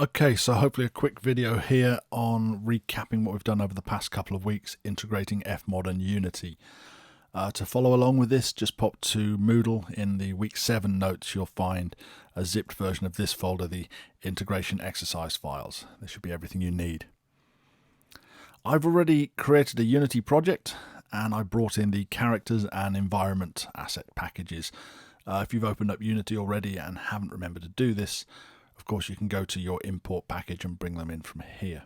Okay, so hopefully a quick video here on recapping what we've done over the past couple of weeks integrating FMOD and Unity. To follow along with this, just pop to Moodle. In the week 7 notes you'll find a zipped version of this folder, the integration exercise files. This should be everything you need. I've already created a Unity project and I brought in the characters and environment asset packages. If you've opened up Unity already and haven't remembered to do this, of course you can go to your import package and bring them in from here.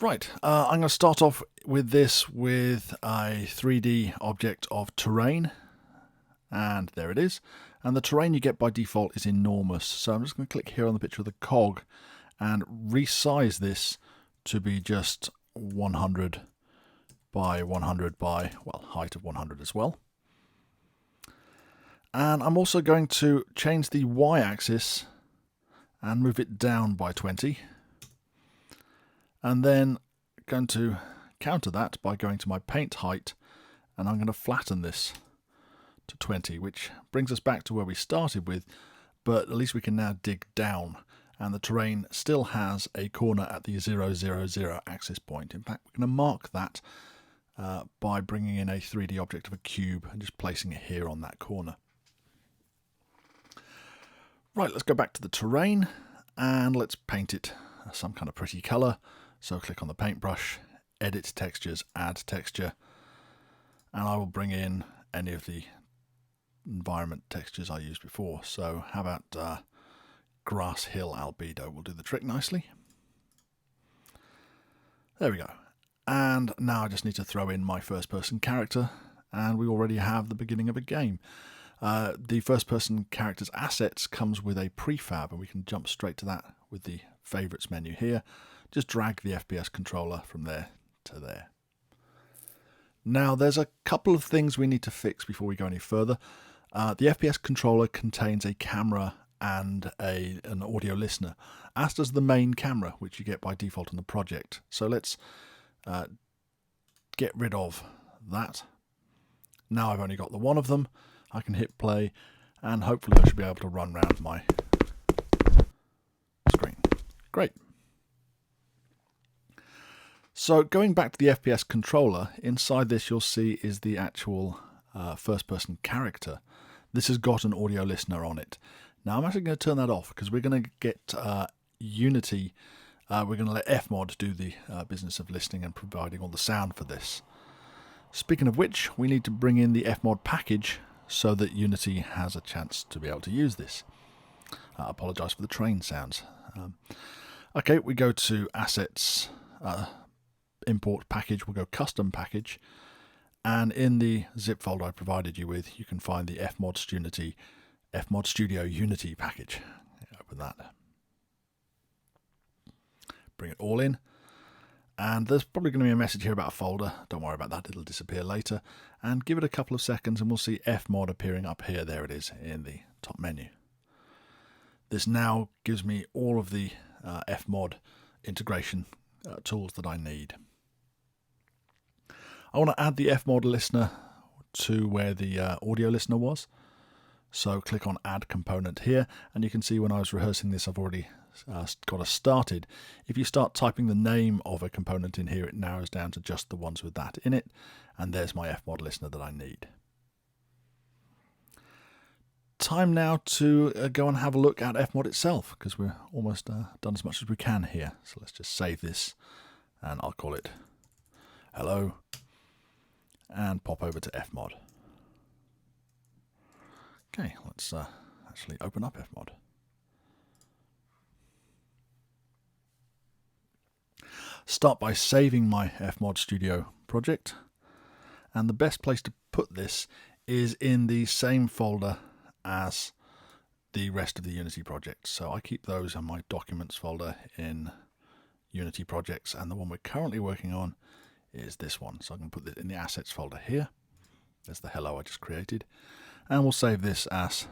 Right, I'm going to start off with this with a 3D object of terrain, and there it is. And the terrain you get by default is enormous, so I'm just going to click here on the picture of the cog and resize this to be just 100 by 100 by, well, height of 100 as well. And I'm also going to change the y-axis and move it down by 20. And then going to counter that by going to my paint height, and I'm going to flatten this to 20, which brings us back to where we started with, but at least we can now dig down, and the terrain still has a corner at the 0, 0, 0 axis point. In fact, we're going to mark that by bringing in a 3D object of a cube and just placing it here on that corner. Right, let's go back to the terrain and let's paint it some kind of pretty colour. So click on the paintbrush, edit textures, add texture, and I will bring in any of the environment textures I used before. So how about grass hill albedo will do the trick nicely. There we go. And now I just need to throw in my first person character, and we already have the beginning of a game. The first person character's assets comes with a prefab, and we can jump straight to that with the favorites menu here. Just drag the FPS controller from there to there. Now there's a couple of things we need to fix before we go any further. The FPS controller contains a camera and an audio listener, as does the main camera, which you get by default in the project. So let's get rid of that. Now I've only got the one of them. I can hit play and hopefully I should be able to run around my screen. Great. So going back to the FPS controller, inside this you'll see is the actual first person character. This has got an audio listener on it. Now I'm actually going to turn that off because we're going to get Unity, we're going to let FMOD do the business of listening and providing all the sound for this. Speaking of which, we need to bring in the FMOD package so that Unity has a chance to be able to use this. I apologise for the train sounds. Okay, we go to Assets, Import Package, we'll go Custom Package, and in the zip folder I provided you with, you can find the FMOD Studio Unity package. Open that. Bring it all in. And there's probably going to be a message here about a folder. Don't worry about that, it'll disappear later. And give it a couple of seconds and we'll see FMOD appearing up here. There it is in the top menu. This now gives me all of the FMOD integration tools that I need. I want to add the FMOD listener to where the audio listener was. So click on Add Component here, and you can see when I was rehearsing this I've already got us started. If you start typing the name of a component in here, it narrows down to just the ones with that in it, and there's my FMOD listener that I need. Time now to go and have a look at FMOD itself, because we're almost done as much as we can here. So let's just save this, and I'll call it Hello, and pop over to FMOD. Okay, let's actually open up FMOD. Start by saving my FMOD Studio project, and the best place to put this is in the same folder as the rest of the Unity projects. So I keep those in my Documents folder in Unity projects, and the one we're currently working on is this one. So I can put it in the Assets folder here. There's the hello I just created, and we'll save this as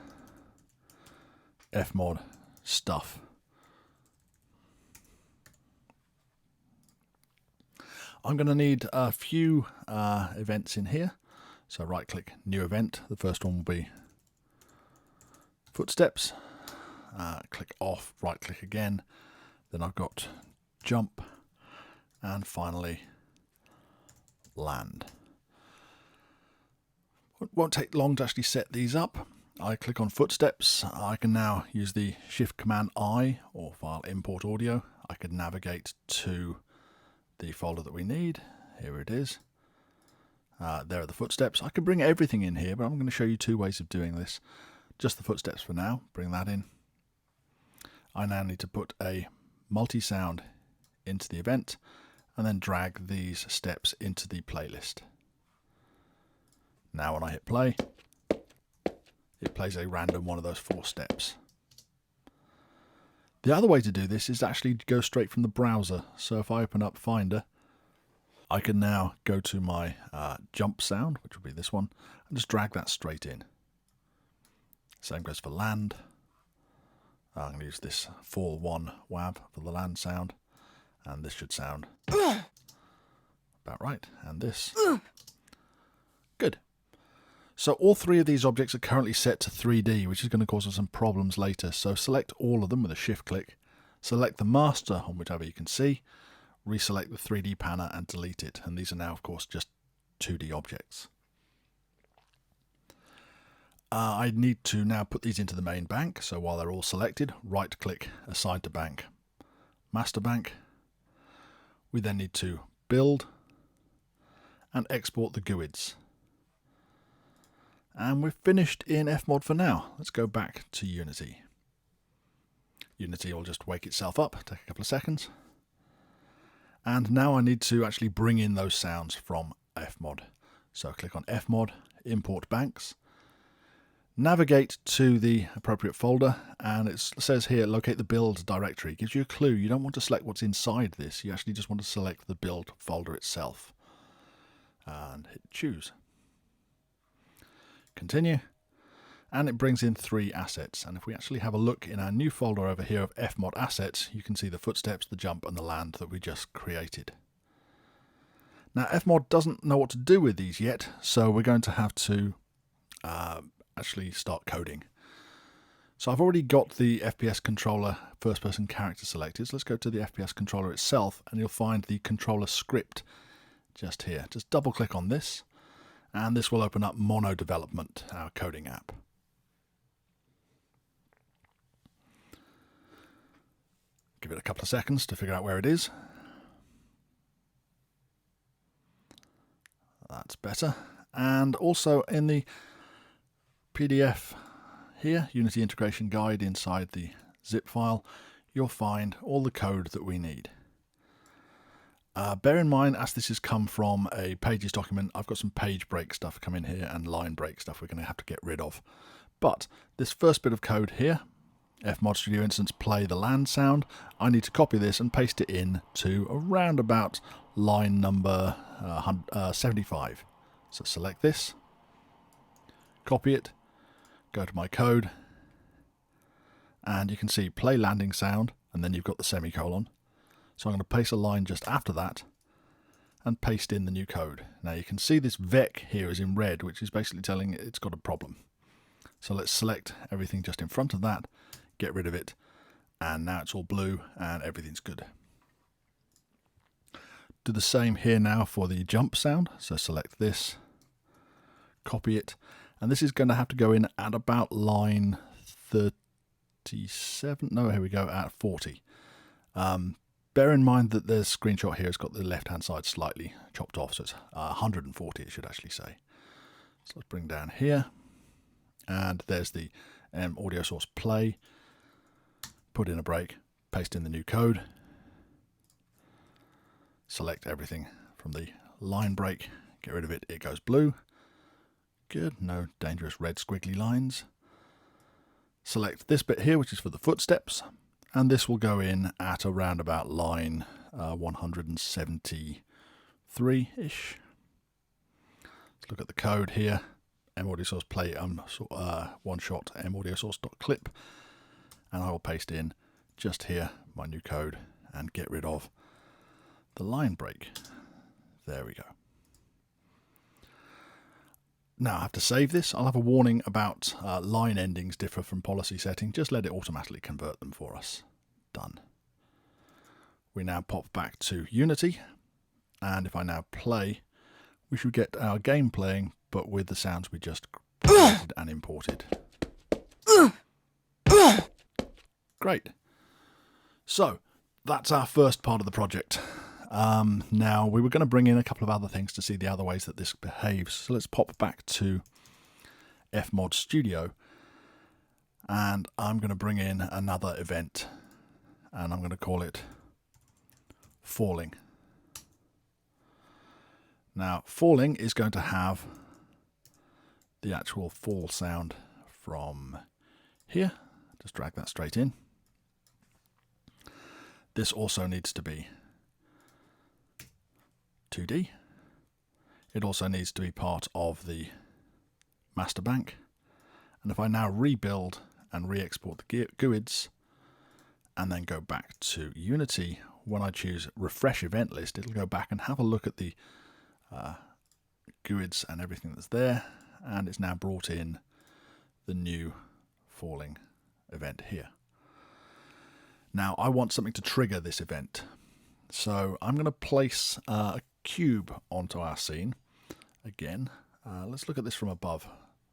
FMOD stuff. I'm going to need a few events in here. So right click, new event. The first one will be footsteps. click off, right click again, then I've got jump, and finally land. It won't take long to actually set these up. I click on footsteps. I can now use the Shift Command I or file import audio. I could navigate to the folder that we need. Here it is. There are the footsteps. I could bring everything in here, but I'm going to show you two ways of doing this. Just the footsteps for now. Bring that in. I now need to put a multi-sound into the event and then drag these steps into the playlist. Now when I hit play, it plays a random one of those 4 steps. The other way to do this is actually go straight from the browser. So if I open up Finder, I can now go to my jump sound, which will be this one, and just drag that straight in. Same goes for land. I'm going to use this fall 1 WAV for the land sound, and this should sound about right, and this. Good. So all 3 of these objects are currently set to 3D, which is going to cause us some problems later. So select all of them with a shift click, select the master on whichever you can see, reselect the 3D panner and delete it. And these are now, of course, just 2D objects. I need to now put these into the main bank. So while they're all selected, right click, assign to bank, master bank. We then need to build and export the GUIDs. And we're finished in FMOD for now. Let's go back to Unity. Unity will just wake itself up, take a couple of seconds. And now I need to actually bring in those sounds from FMOD. So click on FMOD, import banks, navigate to the appropriate folder, and it says here locate the build directory. It gives you a clue. You don't want to select what's inside this, you actually just want to select the build folder itself. And hit choose. Continue, and it brings in 3 assets. And if we actually have a look in our new folder over here of FMOD assets, you can see the footsteps, the jump and the land that we just created. Now FMOD doesn't know what to do with these yet, so we're going to have to actually start coding. So I've already got the FPS controller first person character selected, so let's go to the FPS controller itself and you'll find the controller script just here. Just double click on this, and this will open up Mono Development, our coding app. Give it a couple of seconds to figure out where it is. That's better. And also in the PDF here, Unity Integration Guide, inside the zip file, you'll find all the code that we need. Bear in mind, as this has come from a pages document, I've got some page break stuff come in here and line break stuff we're going to have to get rid of. But this first bit of code here, FMOD Studio Instance play the land sound, I need to copy this and paste it in to around about line number 75. So select this, copy it, go to my code, and you can see play landing sound, and then you've got the semicolon. So I'm going to paste a line just after that and paste in the new code. Now you can see this vec here is in red, which is basically telling it it's got a problem. So let's select everything just in front of that, get rid of it, and now it's all blue and everything's good. Do the same here now for the jump sound. So select this, copy it, and this is going to have to go in at about line 37. No, here we go, at 40. Bear in mind that the screenshot here has got the left-hand side slightly chopped off, so it's 140 it should actually say. So let's bring down here, and there's the audio source play. Put in a break, paste in the new code, select everything from the line break, get rid of it, it goes blue. Good, no dangerous red squiggly lines. Select this bit here, which is for the footsteps, and this will go in at around about line 173-ish. Let's look at the code here. Audio source play one shot audio source.clip, and I will paste in just here my new code and get rid of the line break. There we go. Now I have to save this. I'll have a warning about line endings differ from policy setting. Just let it automatically convert them for us. Done. We now pop back to Unity, and if I now play, we should get our game playing, but with the sounds we just created and imported. Great. So that's our first part of the project. Now we were going to bring in a couple of other things to see the other ways that this behaves. So let's pop back to FMOD Studio, and I'm going to bring in another event, and I'm going to call it falling. Now falling is going to have the actual fall sound from here. Just drag that straight in. This also needs to be 2D. It also needs to be part of the master bank. And if I now rebuild and re-export the GUIDs and then go back to Unity, when I choose refresh event list, it'll go back and have a look at the GUIDs and everything that's there, and it's now brought in the new falling event here. Now I want something to trigger this event, so I'm going to place a cube onto our scene again. Let's look at this from above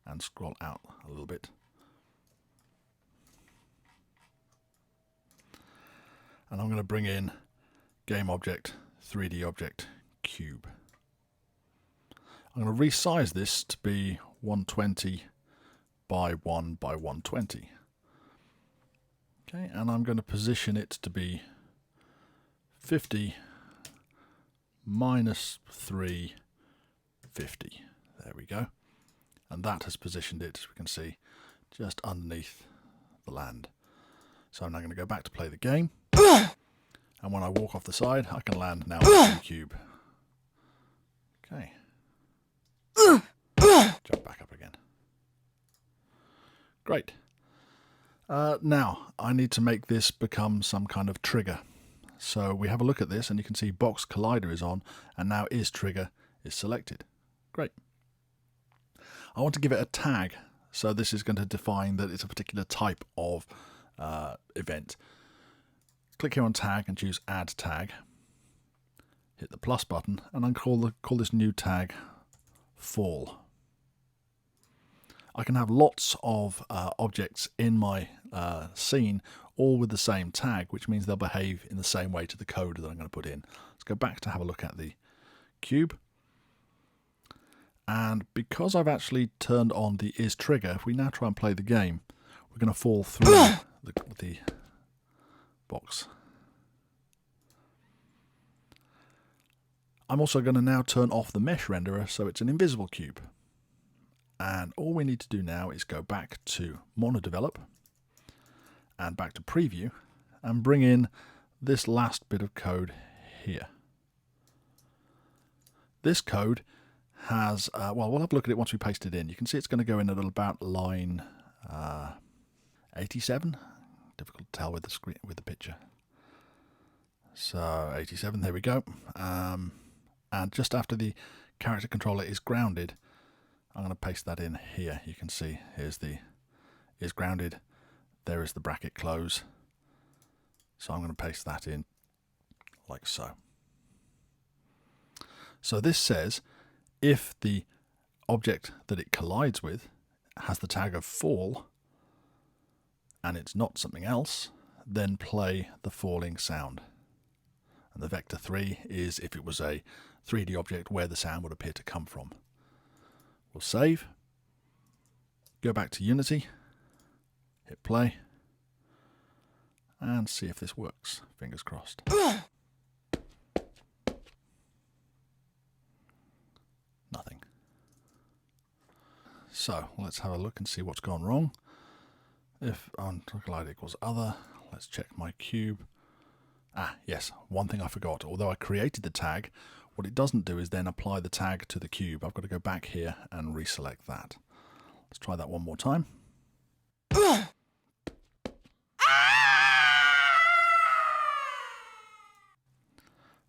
and scroll out a little bit. And I'm going to bring in game object, 3D object, cube. I'm going to resize this to be 120 by 1 by 120. Okay, and I'm going to position it to be 50 minus 3, 50. There we go. And that has positioned it, as we can see, just underneath the land. So I'm now going to go back to play the game. And when I walk off the side, I can land now on the cube. Okay. Jump back up again. Great. Now, I need to make this become some kind of trigger. So we have a look at this, and you can see box collider is on, and now is trigger is selected. Great. I want to give it a tag. So this is going to define that it's a particular type of event. Click here on tag and choose add tag. Hit the plus button, and then call this new tag fall. I can have lots of objects in my scene, all with the same tag, which means they'll behave in the same way to the code that I'm going to put in. Let's go back to have a look at the cube. And because I've actually turned on the is trigger, if we now try and play the game, we're going to fall through the box. I'm also going to now turn off the mesh renderer so it's an invisible cube. And all we need to do now is go back to monodevelop and back to preview and bring in this last bit of code here. This code has, well, we'll have a look at it once we paste it in. You can see it's going to go in at about line 87. Difficult to tell with the screen, with the picture. So 87, there we go. And just after the character controller is grounded, I'm going to paste that in here. You can see here's the is grounded. There is the bracket close. So I'm going to paste that in like so. So this says if the object that it collides with has the tag of fall and it's not something else, then play the falling sound. And the vector 3 is if it was a 3D object where the sound would appear to come from. We'll save, go back to Unity, hit play, and see if this works. Fingers crossed. Nothing. So let's have a look and see what's gone wrong. If uncollide equals other, let's check my cube. Ah, yes, one thing I forgot. Although I created the tag, what it doesn't do is then apply the tag to the cube. I've got to go back here and reselect that. Let's try that one more time.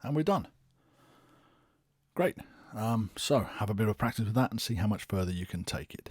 And we're done. Great. So have a bit of practice with that and see how much further you can take it.